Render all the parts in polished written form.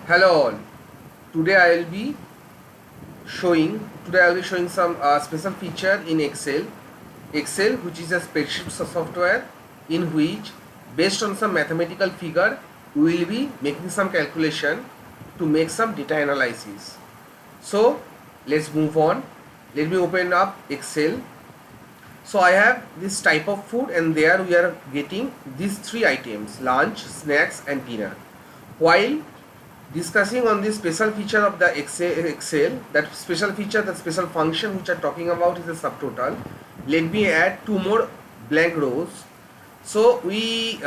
Hello all. Today I will be showing some special feature in Excel, which is a spreadsheet software in which, based on some mathematical figure, we will be making some calculation to make some data analysis. So let's move on. Let me open up Excel. So I have this type of food, and there we are getting these three items: lunch, snacks and dinner. While discussing on this special feature of the Excel, that special feature, the special function which I'm talking about is the subtotal. Let me add two more blank rows. So we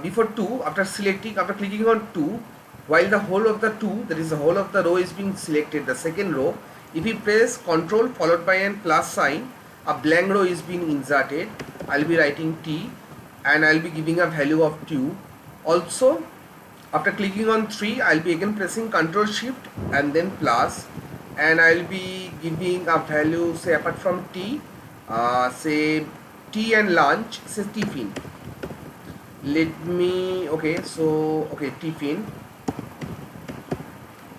before two, after clicking on two, while the whole of the two, that is the whole of the row is being selected, the second row, if we press Ctrl followed by an plus sign, a blank row is being inserted. I'll be writing T and I'll be giving a value of 2. Also, after clicking on 3, I'll be again pressing Ctrl Shift and then plus, and I'll be giving a value, say apart from T, say tea and lunch, say tiffin. Tiffin,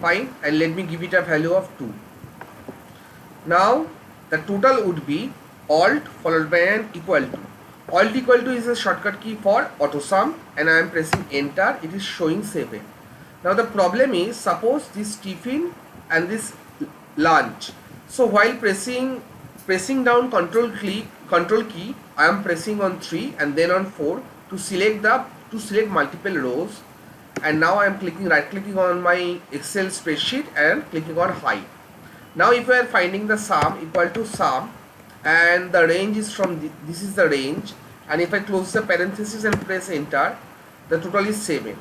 fine, and let me give it a value of 2. Now the total would be Alt followed by an equal to. Alt equal to is a shortcut key for auto sum, and I am pressing enter. It is showing 7. Now the problem is, suppose this tiffin and this lunch. So while pressing down control key, I am pressing on 3 and then on 4 to select multiple rows. And now I am right clicking on my Excel spreadsheet and clicking on hide. Now if we are finding the sum equal to sum, and the range is from this is the range, and if I close the parenthesis and press enter, the total is 7.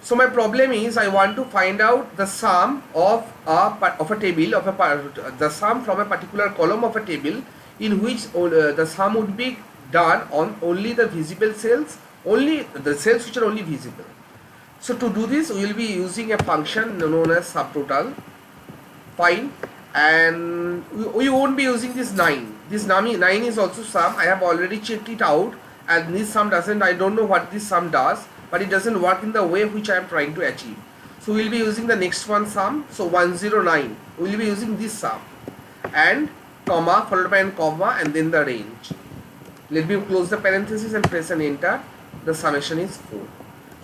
So my problem is, I want to find out the sum of a table the sum from a particular column of a table, in which the sum would be done on only the visible cells, only the cells which are only visible. So to do this, we will be using a function known as subtotal. Fine. And we won't be using this 9. This 9 is also sum. I have already checked it out, and this sum doesn't, I don't know what this sum does, but it doesn't work in the way which I am trying to achieve. So we will be using the next one, sum. So 109, we will be using this sum, and comma followed by an comma and then the range. Let me close the parenthesis and press an enter. The summation is 4.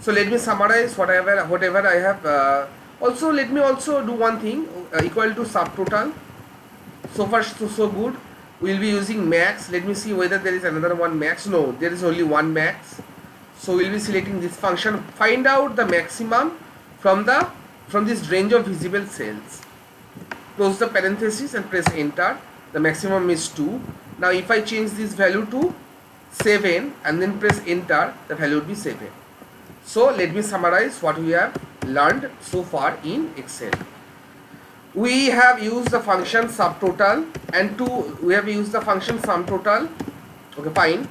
So let me summarize whatever I have. Also, let me also do one thing, equal to subtotal. So far so good. We will be using max. Let me see whether there is another one max. No, there is only one max. So we will be selecting this function. Find out the maximum from this range of visible cells. Close the parenthesis and press enter. The maximum is 2. Now if I change this value to 7 and then press enter, the value will be 7. So let me summarize what we have learned so far in Excel. We have used the function subtotal, and we have used the function sumtotal. Okay, fine.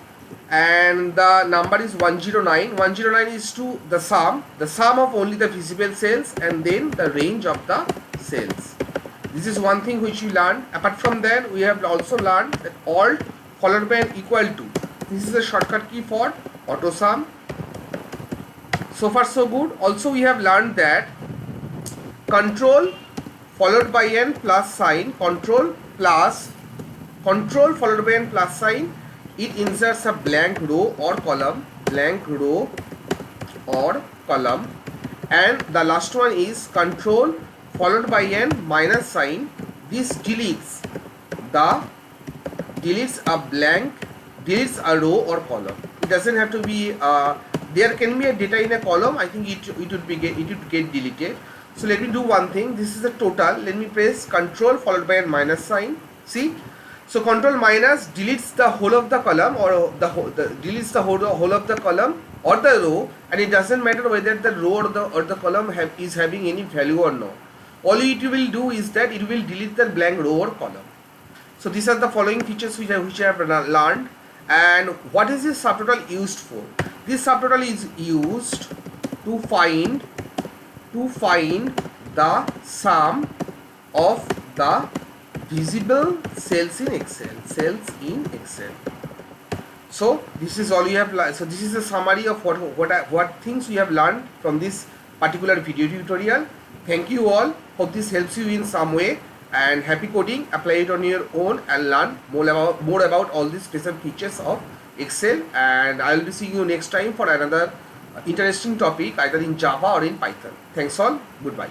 And the number is 109. 109 is to the sum of only the visible cells and then the range of the cells. This is one thing which we learned. Apart from that, we have also learned that Alt followed by an equal to. This is a shortcut key for auto sum. So far so good. Also we have learned that control followed by an plus sign, control followed by an plus sign, it inserts a blank row or column, and the last one is control followed by an minus sign. This deletes a row or column. It doesn't have to be there can be a data in a column. I think it would get deleted. So let me do one thing. This is the total. Let me press Control followed by a minus sign. See, so Control minus deletes the whole of the column, or deletes the whole of the column or the row, and it doesn't matter whether the row or the column is having any value or not. All it will do is that it will delete the blank row or column. So these are the following features which I have learned. And what is this subtotal used for? This subtotal is used to find the sum of the visible cells in Excel. So this is all you have learned. So this is a summary of what things we have learned from this particular video tutorial. Thank you all. Hope this helps you in some way. And happy coding. Apply it on your own and learn more about all these special features of Excel. And I will be seeing you next time for another interesting topic either in Java or in Python. Thanks all. Goodbye.